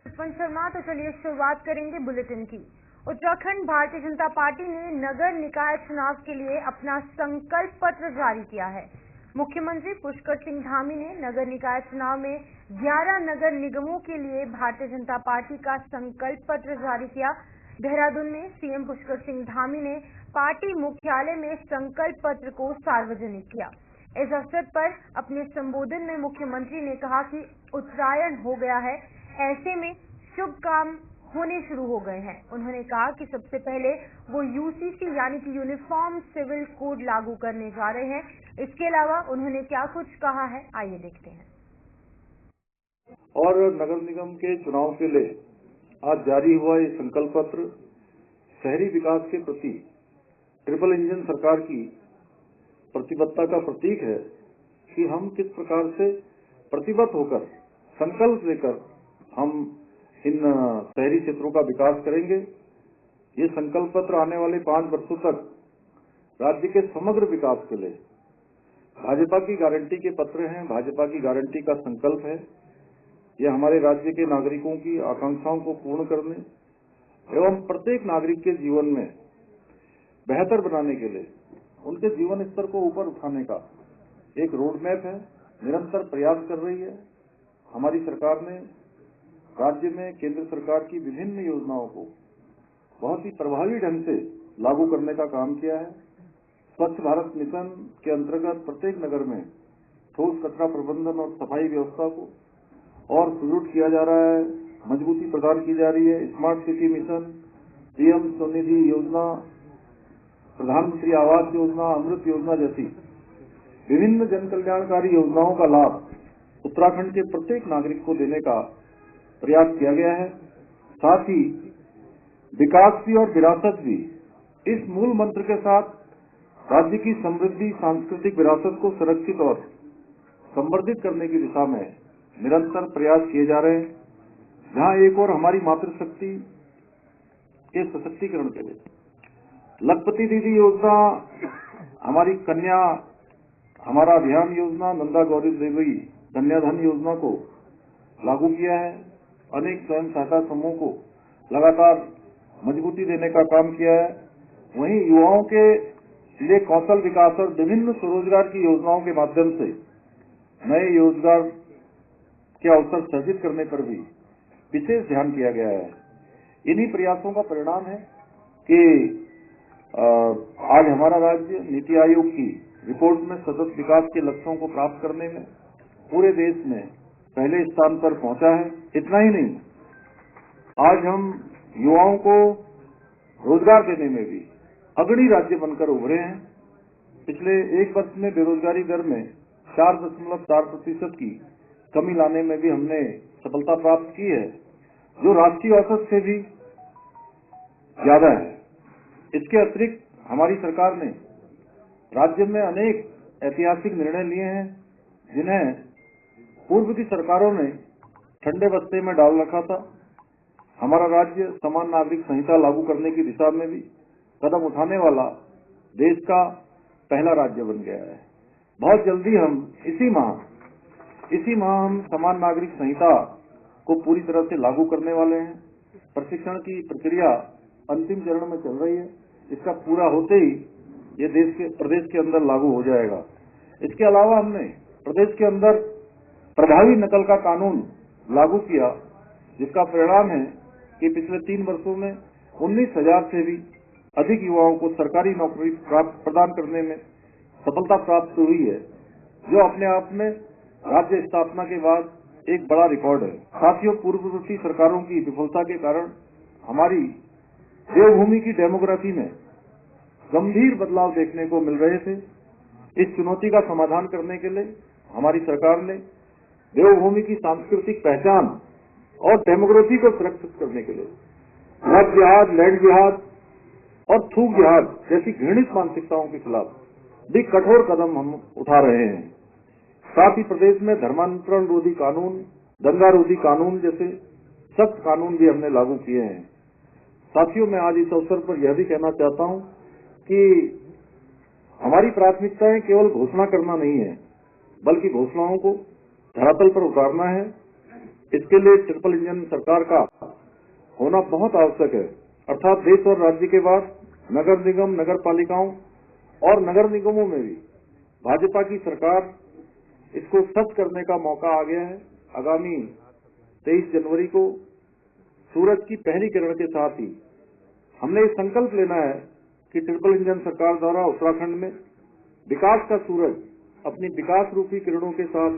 शर्मा। तो चलिए शुरुआत करेंगे बुलेटिन की। उत्तराखंड भारतीय जनता पार्टी ने नगर निकाय चुनाव के लिए अपना संकल्प पत्र जारी किया है। मुख्यमंत्री पुष्कर सिंह धामी ने नगर निकाय चुनाव में 11 नगर निगमों के लिए भारतीय जनता पार्टी का संकल्प पत्र जारी किया। देहरादून में सीएम पुष्कर सिंह धामी ने पार्टी मुख्यालय में संकल्प पत्र को सार्वजनिक किया। इस अवसर पर अपने संबोधन में मुख्यमंत्री ने कहा कि उत्तरायण हो गया है, ऐसे में शुभ काम होने शुरू हो गए हैं। उन्होंने कहा कि सबसे पहले वो यूसीसी यानी कि यूनिफॉर्म सिविल कोड लागू करने जा रहे हैं। इसके अलावा उन्होंने क्या कुछ कहा है, आइए देखते हैं। और नगर निगम के चुनाव के लिए आज जारी हुआ ये संकल्प पत्र शहरी विकास के प्रति ट्रिपल इंजन सरकार की प्रतिबद्धता का प्रतीक है कि हम किस प्रकार से प्रतिबद्ध होकर संकल्प लेकर हम इन शहरी क्षेत्रों का विकास करेंगे। ये संकल्प पत्र आने वाले 5 वर्षों तक राज्य के समग्र विकास के लिए भाजपा की गारंटी के पत्र हैं, भाजपा की गारंटी का संकल्प है। यह हमारे राज्य के नागरिकों की आकांक्षाओं को पूर्ण करने एवं प्रत्येक नागरिक के जीवन में बेहतर बनाने के लिए उनके जीवन स्तर को ऊपर उठाने का एक रोड मैप है। निरंतर प्रयास कर रही है हमारी सरकार ने। राज्य में केंद्र सरकार की विभिन्न योजनाओं को बहुत ही प्रभावी ढंग से लागू करने का काम किया है। स्वच्छ भारत मिशन के अंतर्गत प्रत्येक नगर में ठोस कचरा प्रबंधन और सफाई व्यवस्था को और सुदृढ़ किया जा रहा है, मजबूती प्रदान की जा रही है। Smart city mission, PM Svanidhi योजना, प्रधानमंत्री आवास योजना, अमृत योजना जैसी विभिन्न जन कल्याणकारी योजनाओं का लाभ उत्तराखंड के प्रत्येक नागरिक को देने का प्रयास किया गया है। साथ ही विकास भी और विरासत भी, इस मूल मंत्र के साथ राज्य की समृद्धि सांस्कृतिक विरासत को सुरक्षित और संवर्धित करने की दिशा में निरंतर प्रयास किए जा रहे हैं। जहां एक और हमारी मातृशक्ति के सशक्तिकरण के लिए लखपति दीदी योजना, हमारी कन्या हमारा अभियान योजना, नंदा गौरी देवी कन्याधन योजना को लागू किया है। अनेक स्वयं सहायता समूह को लगातार मजबूती देने का काम किया है। वहीं युवाओं के लिए कौशल विकास और विभिन्न स्वरोजगार की योजनाओं के माध्यम से नए रोजगार के अवसर सृजित करने पर भी विशेष ध्यान दिया गया है। इन्हीं प्रयासों का परिणाम है कि आज हमारा राज्य नीति आयोग की रिपोर्ट में सतत विकास के लक्ष्यों को प्राप्त करने में पूरे देश में पहले स्थान पर पहुंचा है। इतना ही नहीं, आज हम युवाओं को रोजगार देने में भी अग्रणी राज्य बनकर उभरे हैं। पिछले 1 वर्ष में बेरोजगारी दर में 4.4% की कमी लाने में भी हमने सफलता प्राप्त की है, जो राष्ट्रीय औसत से भी ज्यादा है। इसके अतिरिक्त हमारी सरकार ने राज्य में अनेक ऐतिहासिक निर्णय लिए हैं, जिन्हें पूर्व की सरकारों ने ठंडे बस्ते में डाल रखा था। हमारा राज्य समान नागरिक संहिता लागू करने की दिशा में भी कदम उठाने वाला देश का पहला राज्य बन गया है। बहुत जल्दी हम इसी माह हम समान नागरिक संहिता को पूरी तरह से लागू करने वाले हैं। प्रशिक्षण की प्रक्रिया अंतिम चरण में चल रही है। इसका पूरा होते ही ये प्रदेश के अंदर लागू हो जाएगा। इसके अलावा हमने प्रदेश के अंदर प्रभावी नकल का कानून लागू किया, जिसका परिणाम है कि पिछले 3 वर्षों में 19,000 से भी अधिक युवाओं को सरकारी नौकरी प्रदान करने में सफलता प्राप्त हुई है, जो अपने आप में राज्य स्थापना के बाद एक बड़ा रिकॉर्ड है। साथियों, पूर्ववर्ती सरकारों की विफलता के कारण हमारी देवभूमि की डेमोग्राफी में गंभीर बदलाव देखने को मिल रहे थे। इस चुनौती का समाधान करने के लिए हमारी सरकार ने देवभूमि की सांस्कृतिक पहचान और डेमोग्राफी को सुरक्षित करने के लिए ड्रग जिहाद, लैंड जिहाद और थूक जिहाद जैसी घृणित मानसिकताओं के खिलाफ भी कठोर कदम हम उठा रहे हैं। साथ ही प्रदेश में धर्मांतरण रोधी कानून, दंगा रोधी कानून जैसे सख्त कानून भी हमने लागू किए हैं। साथियों, मैं आज इस अवसर पर यह भी कहना चाहता हूं कि हमारी प्राथमिकताएं केवल घोषणा करना नहीं है, बल्कि घोषणाओं को धरातल पर उतारना है। इसके लिए ट्रिपल इंजन सरकार का होना बहुत आवश्यक है, अर्थात देश और राज्य के बाद नगर निगम, नगर पालिकाओं और नगर निगमों में भी भाजपा की सरकार इसको सच करने का मौका आ गया है। आगामी 23 जनवरी को सूरज की पहली किरण के साथ ही हमने ये संकल्प लेना है कि ट्रिपल इंजन सरकार द्वारा उत्तराखंड में विकास का सूरज अपनी विकास रूपी किरणों के साथ।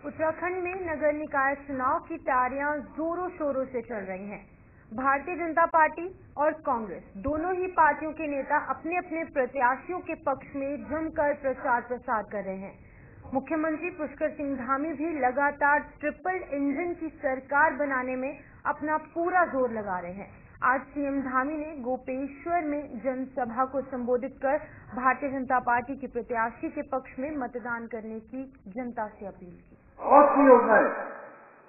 उत्तराखंड में नगर निकाय चुनाव की तैयारियां जोरों शोरों से चल रही हैं। भारतीय जनता पार्टी और कांग्रेस दोनों ही पार्टियों के नेता अपने अपने प्रत्याशियों के पक्ष में जमकर प्रचार प्रसार कर रहे हैं। मुख्यमंत्री पुष्कर सिंह धामी भी लगातार ट्रिपल इंजन की सरकार बनाने में अपना पूरा जोर लगा रहे हैं। आज सीएम धामी ने गोपेश्वर में जनसभा को संबोधित कर भारतीय जनता पार्टी के प्रत्याशी के पक्ष में मतदान करने की जनता से अपील की। बहुत सी योजनाएं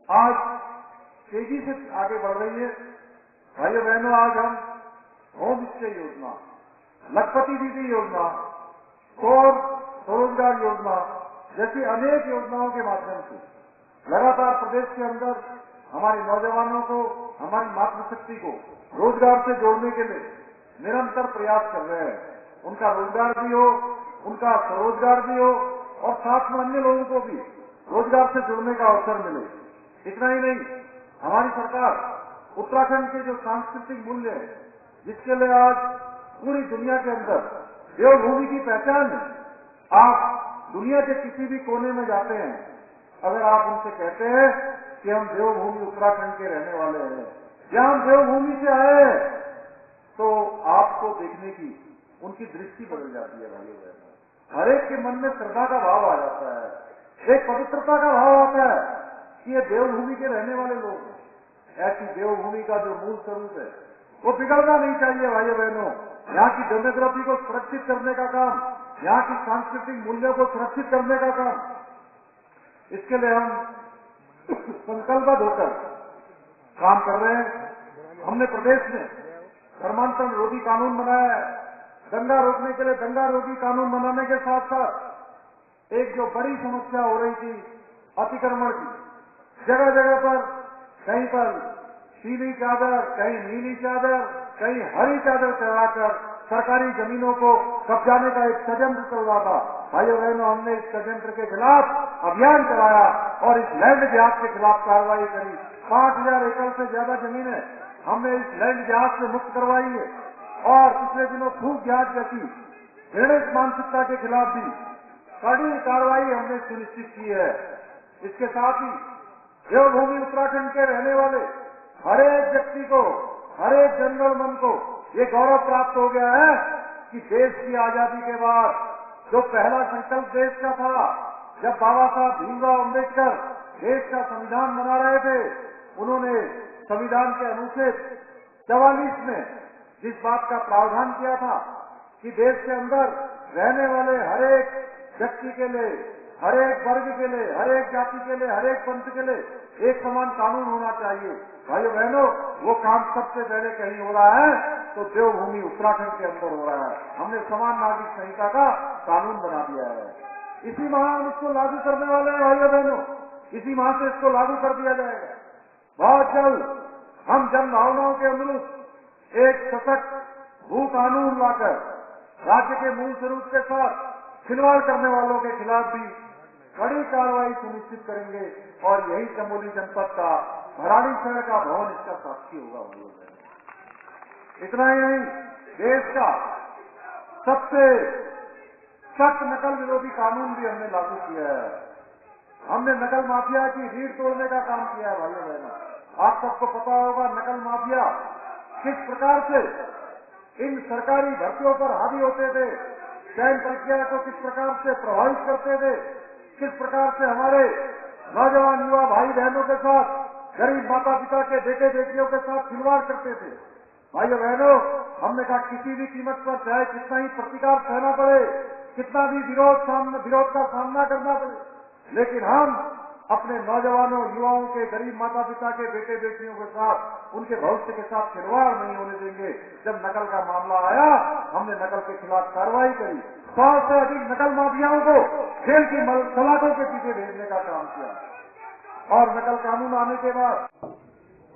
आज तेजी से आगे बढ़ रही है। भाइयों बहनों, आज हम होम स्टे योजना, लखपति दीदी योजना, स्वरोजगार योजना जैसी अनेक योजनाओं के माध्यम से लगातार प्रदेश के अंदर हमारे नौजवानों को, हमारी मातृशक्ति को रोजगार से जोड़ने के लिए निरंतर प्रयास कर रहे हैं। उनका रोजगार भी हो, उनका स्वरोजगार भी हो और साथ में अन्य लोगों को भी रोजगार से जुड़ने का अवसर मिले। इतना ही नहीं, हमारी सरकार उत्तराखंड के जो सांस्कृतिक मूल्य है, जिसके लिए आज पूरी दुनिया के अंदर देवभूमि की पहचान है। आप दुनिया के किसी भी कोने में जाते हैं, अगर आप उनसे कहते हैं कि हम देवभूमि उत्तराखंड के रहने वाले हैं या हम देवभूमि से आए हैं, तो आपको देखने की उनकी दृष्टि बदल जाती है। भाइयों बहनों, हर एक के मन में श्रद्धा का भाव आ जाता है, एक पवित्रता का भाव आता है कि ये देवभूमि के रहने वाले लोग हैं। ऐसी देवभूमि का जो मूल स्वरूप है वो बिगड़ना नहीं चाहिए। भाइयों बहनों, यहाँ की डेमोग्राफी को सुरक्षित करने का काम, यहाँ की सांस्कृतिक मूल्यों को सुरक्षित करने का काम, इसके लिए हम संकल्पबद्ध होकर काम कर रहे हैं। हमने प्रदेश में धर्मांतरण रोधी कानून बनाया है। दंगा रोकने के लिए दंगा रोधी कानून बनाने के साथ साथ एक जो बड़ी समस्या हो रही थी अतिक्रमण की, जगह जगह पर कहीं पर पीली चादर, कहीं नीली चादर, कहीं हरी चादर चढ़ाकर सरकारी जमीनों को कब्जाने का एक षड्यंत्र चल रहा था। भाइयों बहनों, हमने इस षड्यंत्र के खिलाफ अभियान चलाया और इस लैंड जिहाद के खिलाफ कार्रवाई करी। 5000 एकड़ से ज्यादा जमीनें हमने इस लैंड जिहाद से मुक्त करवाई है और पिछले दिनों थूक जिहाद जैसी घृणित मानसिकता के खिलाफ भी कड़ी कार्रवाई हमने सुनिश्चित की है। इसके साथ ही देवभूमि उत्तराखंड के रहने वाले हर एक व्यक्ति को, हर एक जनगण को ये गौरव प्राप्त हो गया है कि देश की आजादी के बाद जो पहला संकल्प देश का था, जब बाबा साहब भीमराव अम्बेडकर देश का संविधान बना रहे थे, उन्होंने संविधान के अनुच्छेद 44 में जिस बात का प्रावधान किया था कि देश के अंदर रहने वाले हर एक व्यक्ति के लिए, हर एक वर्ग के लिए, हर एक जाति के लिए, हर एक पंथ के लिए एक समान कानून होना चाहिए। भाइयों बहनों, वो काम सबसे पहले कहीं हो रहा है तो देवभूमि उत्तराखंड के अंदर हो रहा है। हमने समान नागरिक संहिता का कानून बना दिया है। इसी माह हम इसको लागू करने वाले हैं। भाइयों बहनों, इसी माह से इसको लागू कर दिया जाएगा। बहुत जल्द हम जन भावनाओं के अनुरूप एक सशक्त भू कानून लाकर राज्य के मूल स्वरूप के साथ खिलवाड़ करने वालों के खिलाफ भी कड़ी कार्रवाई सुनिश्चित करेंगे और यही चमोली जनपद का भराड़ी शहर का भवन इसका साक्षी होगा। इतना ही नहीं, देश का सबसे सख्त नकल विरोधी कानून भी हमने लागू किया है। हमने नकल माफिया की रीढ़ तोड़ने का काम किया है। भाइयों बहनों, आप सबको पता होगा नकल माफिया किस प्रकार से इन सरकारी भर्तियों पर हावी होते थे, चयन प्रक्रिया को किस प्रकार से प्रभावित करते थे, किस प्रकार से हमारे नौजवान युवा भाई बहनों के साथ, गरीब माता पिता के बेटे बेटियों के साथ खिलवाड़ करते थे। भाइयों बहनों, हमने कहा किसी भी कीमत पर चाहे कितना ही प्रतिकार सहना पड़े, कितना भी विरोध का सामना करना पड़े, लेकिन हम अपने नौजवानों युवाओं के, गरीब माता पिता के बेटे बेटियों के साथ, उनके भविष्य के साथ खिलवाड़ नहीं होने देंगे। जब नकल का मामला आया, हमने नकल के खिलाफ कार्रवाई करी। 100 से अधिक नकल माफियाओं को जेल की सलाखों के पीछे भेजने का काम किया। और नकल कानून आने के बाद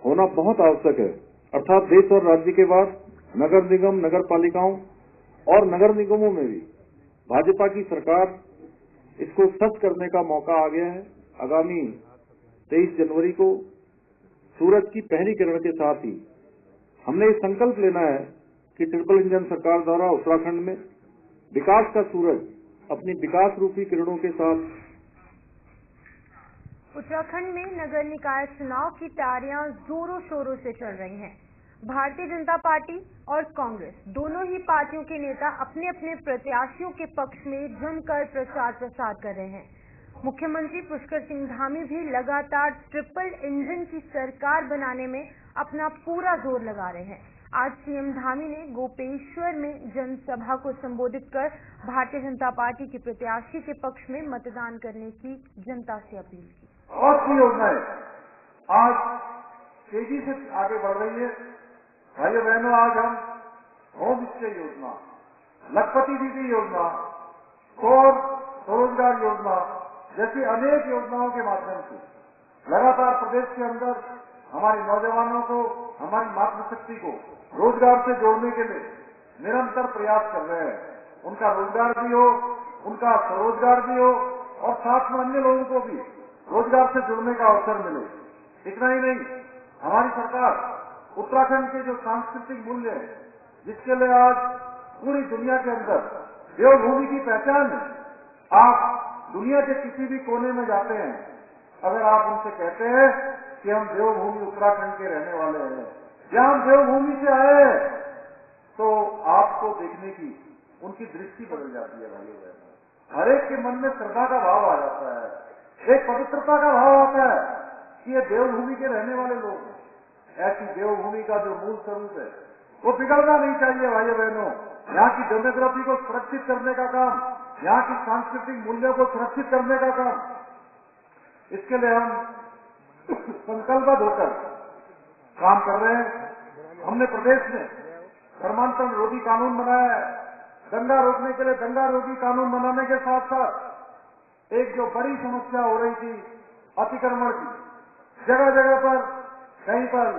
होना बहुत आवश्यक है, अर्थात देश और राज्य के बाद नगर निगम, नगर पालिकाओं और नगर निगमों में भी भाजपा की सरकार इसको सच करने का मौका आ गया है। आगामी 23 जनवरी को सूरज की पहली किरण के साथ ही हमने ये संकल्प लेना है कि ट्रिपल इंजन सरकार द्वारा उत्तराखंड में विकास का सूरज अपनी विकास रूपी किरणों के साथ। उत्तराखंड में नगर निकाय चुनाव की तैयारियां जोरों शोरों से चल रही हैं। भारतीय जनता पार्टी और कांग्रेस दोनों ही पार्टियों के नेता अपने अपने प्रत्याशियों के पक्ष में जमकर प्रचार प्रसार कर रहे हैं। मुख्यमंत्री पुष्कर सिंह धामी भी लगातार ट्रिपल इंजन की सरकार बनाने में अपना पूरा जोर लगा रहे हैं। आज सीएम धामी ने गोपेश्वर में जनसभा को संबोधित कर भारतीय जनता पार्टी के प्रत्याशी के पक्ष में मतदान करने की जनता से अपील की। बहुत सी योजनाएं आज तेजी से आगे बढ़ रही है। भाइयों बहनों, आज हम होम स्टे योजना, लखपति दीदी योजना और स्वरोजगार योजना जैसी अनेक योजनाओं के माध्यम से लगातार प्रदेश के अंदर हमारे नौजवानों को, हमारी मातृशक्ति को रोजगार से जोड़ने के लिए निरंतर प्रयास कर रहे हैं। उनका रोजगार भी हो, उनका स्वरोजगार भी हो और साथ में अन्य लोगों को भी रोजगार से जुड़ने का अवसर मिले। इतना ही नहीं, हमारी सरकार उत्तराखंड के जो सांस्कृतिक मूल्य है, जिसके लिए आज पूरी दुनिया के अंदर देवभूमि की पहचान है। आप दुनिया के किसी भी कोने में जाते हैं, अगर आप उनसे कहते हैं कि हम देवभूमि उत्तराखंड के रहने वाले हैं या हम देवभूमि से आए हैं, तो आपको देखने की उनकी दृष्टि बदल जाती है। भाइयों बहनों, हर एक के मन में श्रद्धा का भाव आ जाता है, एक पवित्रता का भाव आता है कि ये देवभूमि के रहने वाले लोग हैं। ऐसी देवभूमि का जो मूल स्वरूप है वो बिगड़ना नहीं चाहिए। भाइयों बहनों, यहाँ की डेमोग्राफी को सुरक्षित करने का काम, यहाँ की सांस्कृतिक मूल्यों को सुरक्षित करने का काम, इसके लिए हम संकल्पबद्ध होकर काम कर रहे हैं। हमने प्रदेश में धर्मांतरण रोधी कानून बनाया है। दंगा रोकने के लिए दंगा रोधी कानून बनाने के साथ साथ एक जो बड़ी समस्या हो रही थी अतिक्रमण की, जगह जगह पर कहीं पर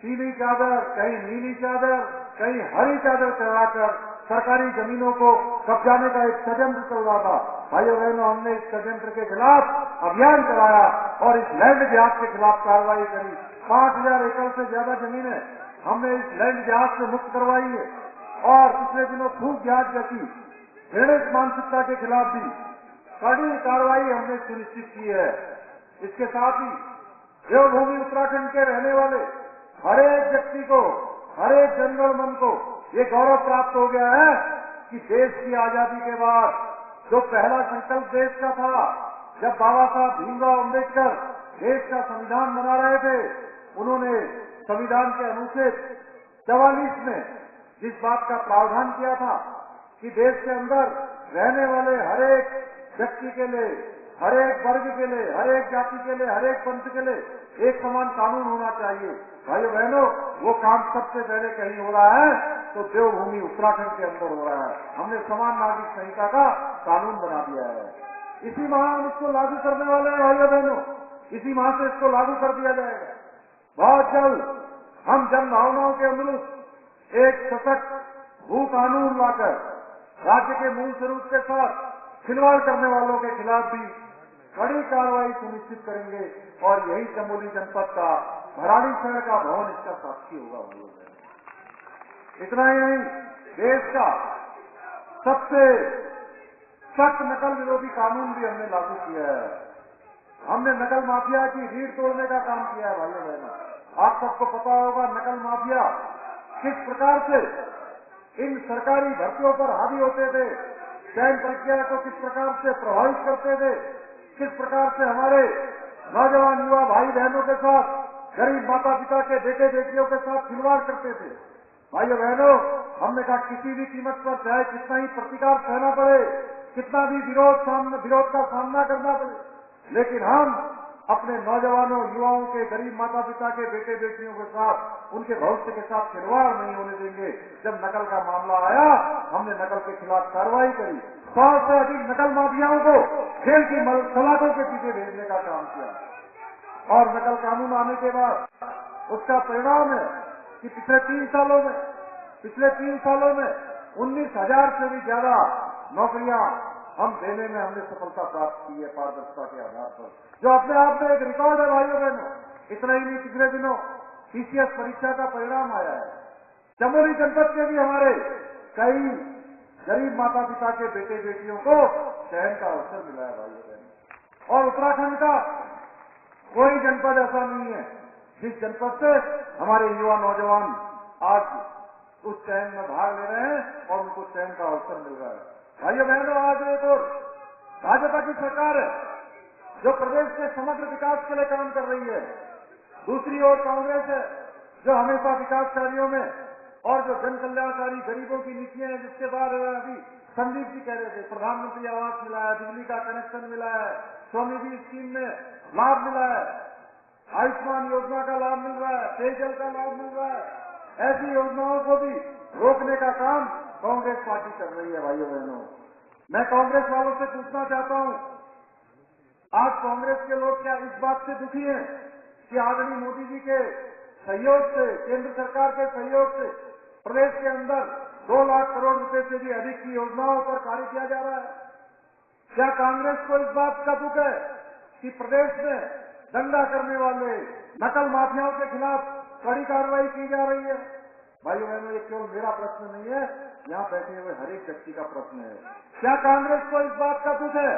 पीली चादर, कहीं नीली चादर, कहीं हरी चादर चढ़ाकर सरकारी जमीनों को कब्जाने का एक षड्यंत्र चल रहा था। भाइयों बहनों, हमने इस षड्यंत्र के खिलाफ अभियान चलाया और इस लैंड जिहाद के खिलाफ कार्रवाई करी। 5000 एकड़ से ज्यादा जमीनें हमने इस लैंड जिहाद से मुक्त करवाई है और पिछले दिनों थूक जिहाद जैसी घृणित मानसिकता के खिलाफ भी कड़ी कार्रवाई हमने सुनिश्चित की है। इसके साथ ही देवभूमि उत्तराखंड के रहने वाले हर एक व्यक्ति को, हर एक जनगण मन को ये गौरव प्राप्त हो गया है कि देश की आजादी के बाद जो पहला संकल्प देश का था, जब बाबा साहब भीमराव अम्बेडकर देश का संविधान बना रहे थे, उन्होंने संविधान के अनुच्छेद 44 में जिस बात का प्रावधान किया था कि देश के अंदर रहने वाले हर एक व्यक्ति के लिए, हर एक वर्ग के लिए, हर एक जाति के लिए, हर एक पंथ के लिए एक समान कानून होना चाहिए। भाइयों बहनों, वो काम सबसे पहले कहीं हो रहा है तो देवभूमि उत्तराखंड के अंदर हो रहा है। हमने समान नागरिक संहिता का कानून बना दिया है। इसी माह हम इसको लागू करने वाले हैं। भाइयों बहनों, इसी माह से इसको लागू कर दिया जाएगा। बहुत जल्द हम जन भावनाओं के अनुरूप एक सशक्त भू कानून लाकर राज्य के मूल स्वरूप के साथ खिलवाड़ करने वालों के खिलाफ भी कड़ी कार्रवाई सुनिश्चित करेंगे और यही चमोली जनपद का भराड़ी शहर का भवन इसका साक्षी होगा। इतना ही नहीं, देश का सबसे सख्त नकल विरोधी कानून भी हमने लागू किया है। हमने नकल माफिया की रीढ़ तोड़ने का काम किया है। भाइयों बहनों, आप सबको पता होगा नकल माफिया किस प्रकार से इन सरकारी भर्तियों पर हावी होते थे, चयन प्रक्रिया को किस प्रकार से प्रभावित करते थे, किस प्रकार से हमारे नौजवान युवा भाई बहनों के साथ, गरीब माता पिता के बेटे बेटियों के साथ खिलवाड़ करते थे। भाइयों बहनों, हमने कहा किसी भी कीमत पर चाहे कितना ही प्रतिकार सहना पड़े, कितना भी विरोध का सामना करना पड़े, लेकिन हम अपने नौजवानों युवाओं के, गरीब माता पिता के बेटे बेटियों के साथ, उनके भविष्य के साथ खिलवाड़ नहीं होने देंगे। जब नकल का मामला आया, हमने नकल के खिलाफ कार्रवाई करी। 100 से अधिक नकल माफियाओं को जेल की सलाखों के पीछे भेजने का काम किया। और नकल कानून आने के बाद उसका परिणाम है कि पिछले 3 सालों में 19,000 से भी ज्यादा नौकरियां हम देने में हमने सफलता प्राप्त की है पारदर्शिता के आधार पर, जो अपने आप में एक रिकॉर्ड है भाइयों बहनों। इतना ही नहीं, पिछले दिनों TCS परीक्षा का परिणाम आया है। चमोली जनपद के भी हमारे कई गरीब माता पिता के बेटे बेटियों को चयन का अवसर मिला है भाइयों बहनों। और उत्तराखंड का कोई जनपद ऐसा नहीं है जिस जनपद से हमारे युवा नौजवान आज उस चयन में भाग ले रहे हैं और उनको चयन का अवसर मिल रहा है। भाइयों बहनों, आज एक और भाजपा की सरकार है जो प्रदेश के समग्र विकास के लिए काम कर रही है, दूसरी ओर कांग्रेस है जो हमेशा विकास कार्यों में और जो जन कल्याणकारी गरीबों की नीतियां हैं, जिसके बारे में अभी संदीप जी कह रहे थे, प्रधानमंत्री आवास मिला है, बिजली का कनेक्शन मिला है, स्वनिधि स्कीम में लाभ मिला है, आयुष्मान योजना का लाभ मिल रहा है, पेयजल का लाभ मिल रहा है। ऐसी योजनाओं को भी रोकने का काम कांग्रेस पार्टी कर रही है। भाइयों बहनों, मैं कांग्रेस वालों से पूछना चाहता हूं, आज कांग्रेस के लोग क्या इस बात से दुखी हैं कि आदरणीय मोदी जी के सहयोग से, केंद्र सरकार के सहयोग से प्रदेश के अंदर 2 लाख करोड़ रुपए से भी अधिक की योजनाओं पर कार्य किया जा रहा है? क्या कांग्रेस को इस बात का दुख है कि प्रदेश में दंगा करने वाले नकल माफियाओं के खिलाफ कड़ी कार्रवाई की जा रही है? भाइयों बहनों, ये केवल मेरा प्रश्न नहीं है, यहाँ बैठे हुए हर एक व्यक्ति का प्रश्न है। क्या कांग्रेस को इस बात का दुख है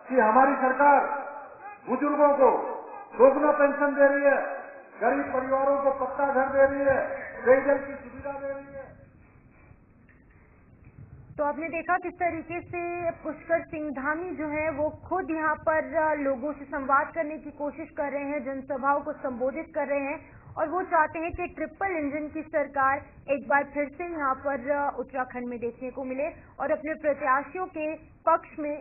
कि हमारी सरकार बुजुर्गों को दोगुना पेंशन दे रही है, गरीब परिवारों को पक्का घर दे रही है, पेयजल की सुविधा दे रही है? तो आपने देखा किस तरीके से पुष्कर सिंह धामी जो है वो खुद यहाँ पर लोगों से संवाद करने की कोशिश कर रहे हैं, जनसभाओं को संबोधित कर रहे हैं और वो चाहते हैं कि ट्रिपल इंजन की सरकार एक बार फिर से यहाँ पर उत्तराखंड में देखने को मिले और अपने प्रत्याशियों के पक्ष में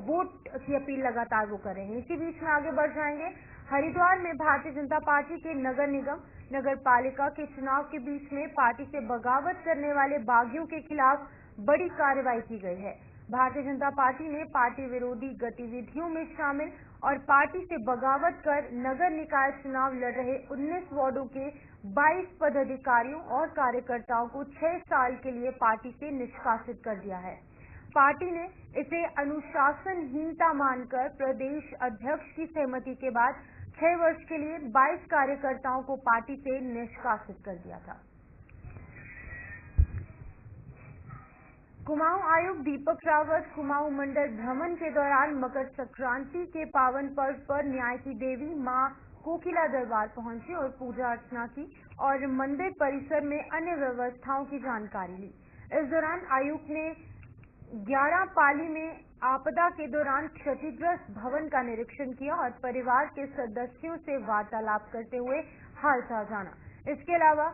वोट की अपील लगातार वो कर रहे हैं। इसी बीच में आगे बढ़ जाएंगे। हरिद्वार में भारतीय जनता पार्टी के नगर निगम नगर पालिका के चुनाव के बीच में पार्टी से बगावत करने वाले बागियों के खिलाफ बड़ी कार्रवाई की गई है। भारतीय जनता पार्टी ने पार्टी विरोधी गतिविधियों में शामिल और पार्टी से बगावत कर नगर निकाय चुनाव लड़ रहे 19 वार्डों के 22 पदाधिकारियों और कार्यकर्ताओं को 6 साल के लिए पार्टी से निष्कासित कर दिया है। पार्टी ने इसे अनुशासनहीनता मानकर प्रदेश अध्यक्ष की सहमति के बाद 6 वर्ष के लिए 22 कार्यकर्ताओं को पार्टी से निष्कासित कर दिया था। कुमाऊं आयुक्त दीपक रावत कुमाऊं मंडल भ्रमण के दौरान मकर संक्रांति के पावन पर्व पर न्याय की देवी मां कोकिला दरबार पहुंचे और पूजा अर्चना की और मंदिर परिसर में अन्य व्यवस्थाओं की जानकारी ली। इस दौरान आयुक्त ने 11 पाली में आपदा के दौरान क्षतिग्रस्त भवन का निरीक्षण किया और परिवार के सदस्यों से वार्तालाप करते हुए हालचाल जाना। इसके अलावा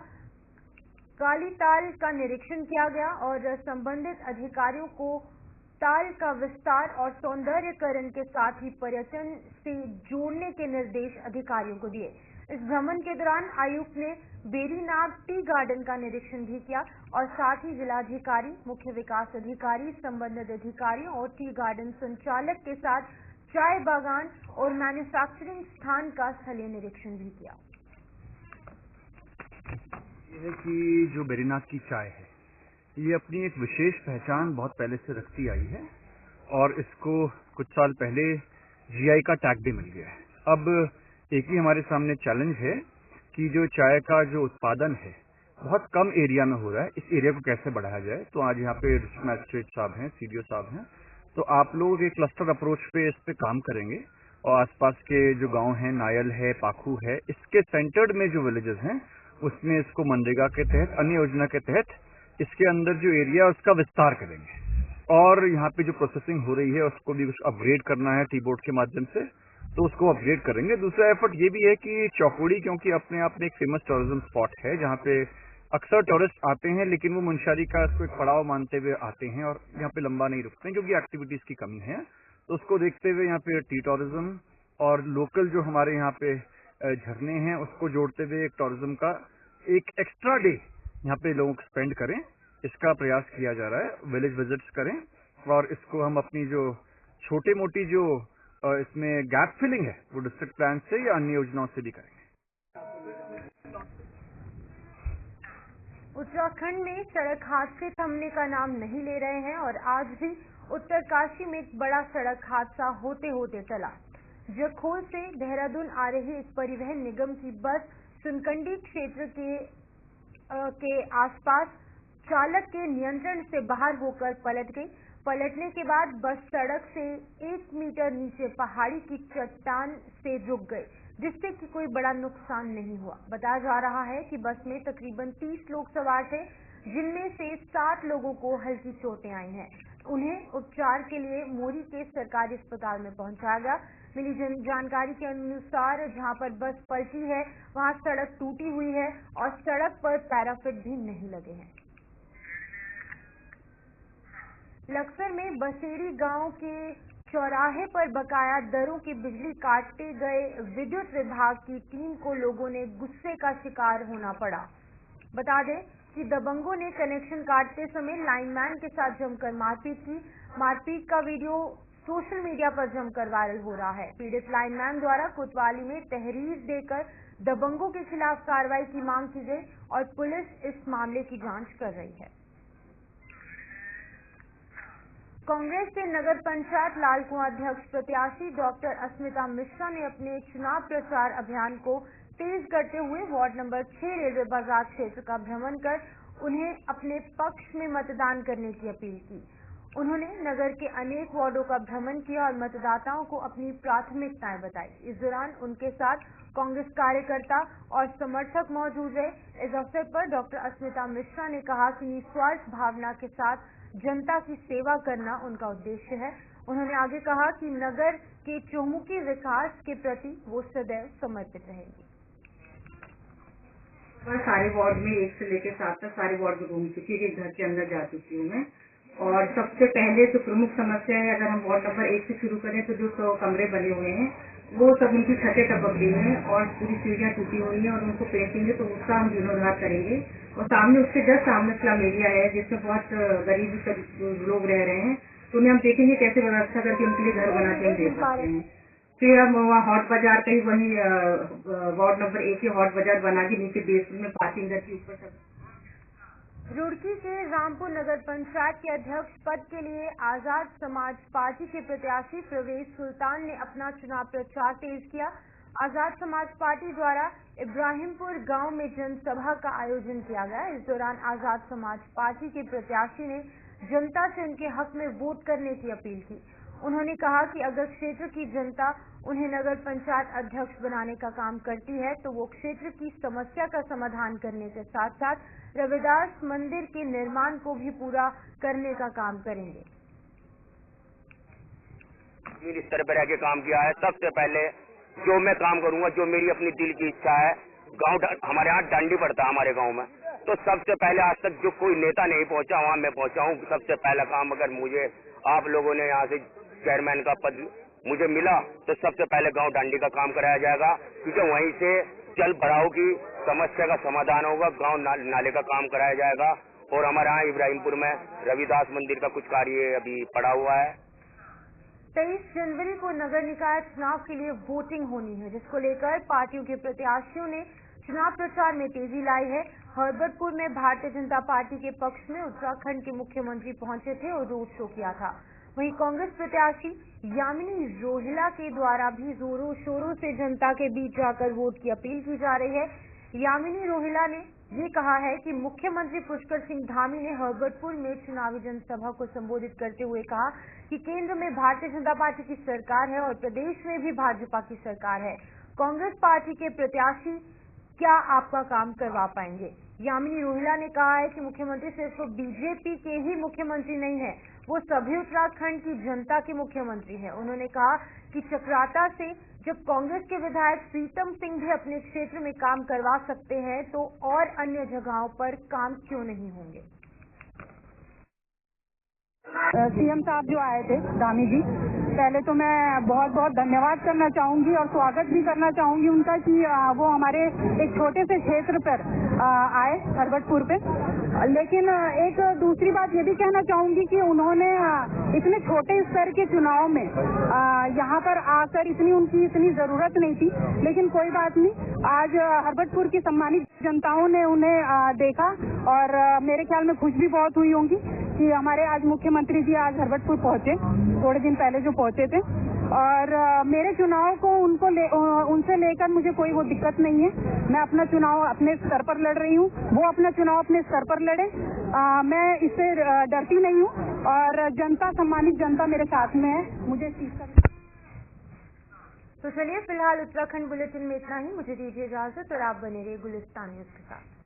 काली ताल का निरीक्षण किया गया और संबंधित अधिकारियों को ताल का विस्तार और सौंदर्यकरण के साथ ही पर्यटन से जोड़ने के निर्देश अधिकारियों को दिए। इस भ्रमण के दौरान आयुक्त ने बेरीनाग टी गार्डन का निरीक्षण भी किया और साथ ही जिलाधिकारी, मुख्य विकास अधिकारी, संबंधित अधिकारियों और टी गार्डन संचालक के साथ चाय बागान और मैन्युफैक्चरिंग स्थान का स्थलीय निरीक्षण भी किया। ये है कि जो बेरीनाग की चाय है ये अपनी एक विशेष पहचान बहुत पहले से रखती आई है और इसको कुछ साल पहले जीआई का टैग भी मिल गया है। अब एक ही हमारे सामने चैलेंज है कि जो चाय का जो उत्पादन है बहुत कम एरिया में हो रहा है, इस एरिया को कैसे बढ़ाया जाए। तो आज यहाँ पे डिस्ट्रिक्ट मैजिस्ट्रेट साहब हैं, सीडीओ साहब हैं, तो आप लोग एक क्लस्टर अप्रोच पे इस पे काम करेंगे और आसपास के जो गांव हैं, नायल है, पाखू है, इसके सेंटर्ड में जो विलेजेस हैं उसमें इसको मनरेगा के तहत, अन्य योजना के तहत इसके अंदर जो एरिया है उसका विस्तार करेंगे और यहाँ पे जो प्रोसेसिंग हो रही है उसको भी कुछ अपग्रेड करना है टी बोर्ड के माध्यम से, तो उसको अपग्रेड करेंगे। दूसरा एफर्ट ये भी है कि चौकुड़ी, क्योंकि अपने आप में एक फेमस टूरिज्म स्पॉट है जहाँ पे अक्सर टूरिस्ट आते हैं लेकिन वो मुंशियारी का इसको एक पड़ाव मानते हुए आते हैं और यहाँ पे लंबा नहीं रुकते हैं क्योंकि एक्टिविटीज की कमी है। तो उसको देखते हुए यहाँ पे टी टूरिज्म और लोकल जो हमारे यहाँ पे झरने हैं उसको जोड़ते हुए एक टूरिज्म का एक एक्स्ट्रा डे यहाँ पे लोगों को स्पेंड करें, इसका प्रयास किया जा रहा है। विलेज विजिट्स करें और इसको हम अपनी जो छोटे मोटी जो इसमें गैप फिलिंग है वो डिस्ट्रिक्ट प्लान से या अन्य योजनाओं से भी करेंगे। उत्तराखंड में सड़क हादसे थमने का नाम नहीं ले रहे हैं और आज भी उत्तरकाशी में एक बड़ा सड़क हादसा होते होते चला। जखोल से देहरादून आ रही एक परिवहन निगम की बस सुनकंडी क्षेत्र के आसपास चालक के नियंत्रण से बाहर होकर पलट गई। पलटने के बाद बस सड़क से 1 मीटर नीचे पहाड़ी की चट्टान से रुक गई, जिससे कि कोई बड़ा नुकसान नहीं हुआ। बताया जा रहा है कि बस में तकरीबन 30 लोग सवार थे, जिनमें से 7 लोगों को हल्की चोटें आई हैं। उन्हें उपचार के लिए मोरी के सरकारी अस्पताल में पहुंचाया गया। मिली जानकारी के अनुसार जहां पर बस पलटी है वहां सड़क टूटी हुई है और सड़क पर पैराफिट भी नहीं लगे हैं। लक्सर में बसेड़ी गांव के चौराहे पर बकाया दरों की बिजली काटते गए विद्युत विभाग की टीम को लोगों ने गुस्से का शिकार होना पड़ा। बता दें कि दबंगों ने कनेक्शन काटते समय लाइनमैन के साथ जमकर मारपीट की। मारपीट का वीडियो सोशल मीडिया पर जमकर वायरल हो रहा है। पीड़ित लाइनमैन द्वारा कोतवाली में तहरीर देकर दबंगों के खिलाफ कार्रवाई की मांग की गई और पुलिस इस मामले की जांच कर रही है। कांग्रेस के नगर पंचायत लालकुआं अध्यक्ष प्रत्याशी डॉक्टर अस्मिता मिश्रा ने अपने चुनाव प्रचार अभियान को तेज करते हुए वार्ड नंबर 6 रेलवे बाजार क्षेत्र का भ्रमण कर उन्हें अपने पक्ष में मतदान करने की अपील की। उन्होंने नगर के अनेक वार्डों का भ्रमण किया और मतदाताओं को अपनी प्राथमिकताएं बताई। इस दौरान उनके साथ कांग्रेस कार्यकर्ता और समर्थक मौजूद रहे। इस अवसर पर डॉक्टर अस्मिता मिश्रा ने कहा कि निस्वार्थ भावना के साथ जनता की सेवा करना उनका उद्देश्य है। उन्होंने आगे कहा कि नगर के चहुमुखी विकास के प्रति वो सदैव समर्पित रहेंगी। सारे वार्ड में 1 से लेकर 7 तक सारे वार्ड में घूम चुकी है, घर के अंदर जा चुकी हूँ मैं। और सबसे पहले जो प्रमुख समस्या है, अगर हम वार्ड नंबर 1 से शुरू करें तो जो 100 कमरे बने हुए हैं वो सब उनकी छतें टपक गई हैं और पूरी सीढ़ियाँ टूटी हुई हैं और उनको पेंटिंग है, तो उसका हम जीर्णोद्धार करेंगे। और सामने उसके जस्ट सामने स्लम एरिया है जिसमें बहुत गरीब लोग रह रहे हैं, तो उन्हें हम देखेंगे कैसे व्यवस्था करके उनके लिए घर बना के दे सकते हैं। फिर हम वहाँ हॉट बाजार कहीं वही वार्ड नंबर 1 के हॉट बाजार बना के नीचे बेसमेंट में पार्किंग करके ऊपर सब। रुड़की के रामपुर नगर पंचायत के अध्यक्ष पद के लिए आजाद समाज पार्टी के प्रत्याशी प्रवेश सुल्तान ने अपना चुनाव प्रचार तेज किया। आजाद समाज पार्टी द्वारा इब्राहिमपुर गांव में जनसभा का आयोजन किया गया। इस दौरान आजाद समाज पार्टी के प्रत्याशी ने जनता से उनके हक में वोट करने की अपील की। उन्होंने कहा कि अगर क्षेत्र की जनता उन्हें नगर पंचायत अध्यक्ष बनाने का काम करती है तो वो क्षेत्र की समस्या का समाधान करने के साथ साथ रविदास मंदिर के निर्माण को भी पूरा करने का काम करेंगे। इस तरह पर आगे काम किया है। सबसे पहले जो मैं काम करूंगा, जो मेरी अपनी दिल की इच्छा है, गांव हमारे यहाँ डांडी पड़ता है हमारे गांव में, तो सबसे पहले आज तक जो कोई नेता नहीं पहुंचा वहाँ मैं पहुंचा हूँ। सबसे पहला काम अगर मुझे आप लोगों ने यहाँ से चेयरमैन का पद मुझे मिला तो सबसे पहले गांव डांडी का काम कराया जाएगा, क्योंकि वहीं से जल भराव की समस्या का समाधान होगा। गांव नाले का काम कराया जाएगा और हमारे यहाँ इब्राहिमपुर में रविदास मंदिर का कुछ कार्य अभी पड़ा हुआ है। 23 जनवरी को नगर निकाय चुनाव के लिए वोटिंग होनी है, जिसको लेकर पार्टियों के प्रत्याशियों ने चुनाव प्रचार में तेजी लाई है। हरबतपुर में भारतीय जनता पार्टी के पक्ष में उत्तराखंड के मुख्यमंत्री पहुंचे थे और रोड शो किया था। वहीं कांग्रेस प्रत्याशी यामिनी रोहिला के द्वारा भी जोरों शोरों से जनता के बीच जाकर वोट की अपील की जा रही है। यामिनी रोहिला ने ये कहा है कि मुख्यमंत्री पुष्कर सिंह धामी ने हरबतपुर में चुनावी जनसभा को संबोधित करते हुए कहा कि केंद्र में भारतीय जनता पार्टी की सरकार है और प्रदेश में भी भाजपा की सरकार है। कांग्रेस पार्टी के प्रत्याशी क्या आपका काम करवा पाएंगे? यामिनी रोहिला ने कहा है कि मुख्यमंत्री सिर्फ बीजेपी के ही मुख्यमंत्री नहीं है, वो सभी उत्तराखंड की जनता के मुख्यमंत्री है। उन्होंने कहा कि चक्राता से जब कांग्रेस के विधायक प्रीतम सिंह भी अपने क्षेत्र में काम करवा सकते हैं तो और अन्य जगहों पर काम क्यों नहीं होंगे। सीएम साहब जो आए थे धामी जी, पहले तो मैं बहुत बहुत धन्यवाद करना चाहूंगी और स्वागत भी करना चाहूंगी उनका कि वो हमारे एक छोटे से क्षेत्र पर आए हरबटपुर पे। लेकिन एक दूसरी बात ये भी कहना चाहूंगी कि उन्होंने इतने छोटे स्तर के चुनाव में यहाँ पर आकर उनकी इतनी जरूरत नहीं थी, लेकिन कोई बात नहीं। आज हरबटपुर की सम्मानित जनताओं ने उन्हें देखा और मेरे ख्याल में खुश भी बहुत हुई होंगी कि हमारे आज मुख्यमंत्री जी आज हरबटपुर पहुंचे, थोड़े दिन पहले जो पहुंचे थे। और मेरे चुनाव को उनसे लेकर मुझे कोई वो दिक्कत नहीं है। मैं अपना चुनाव अपने स्तर पर लड़ रही हूँ, वो अपना चुनाव अपने स्तर पर लड़े। मैं इससे डरती नहीं हूँ और जनता, सम्मानित जनता मेरे साथ में है। मुझे इस चीज का तो चलिए फिलहाल उत्तराखंड बुलेटिन में इतना ही। मुझे दीजिए इजाजत और आप बने रहिए गुलिस्तान न्यूज के साथ।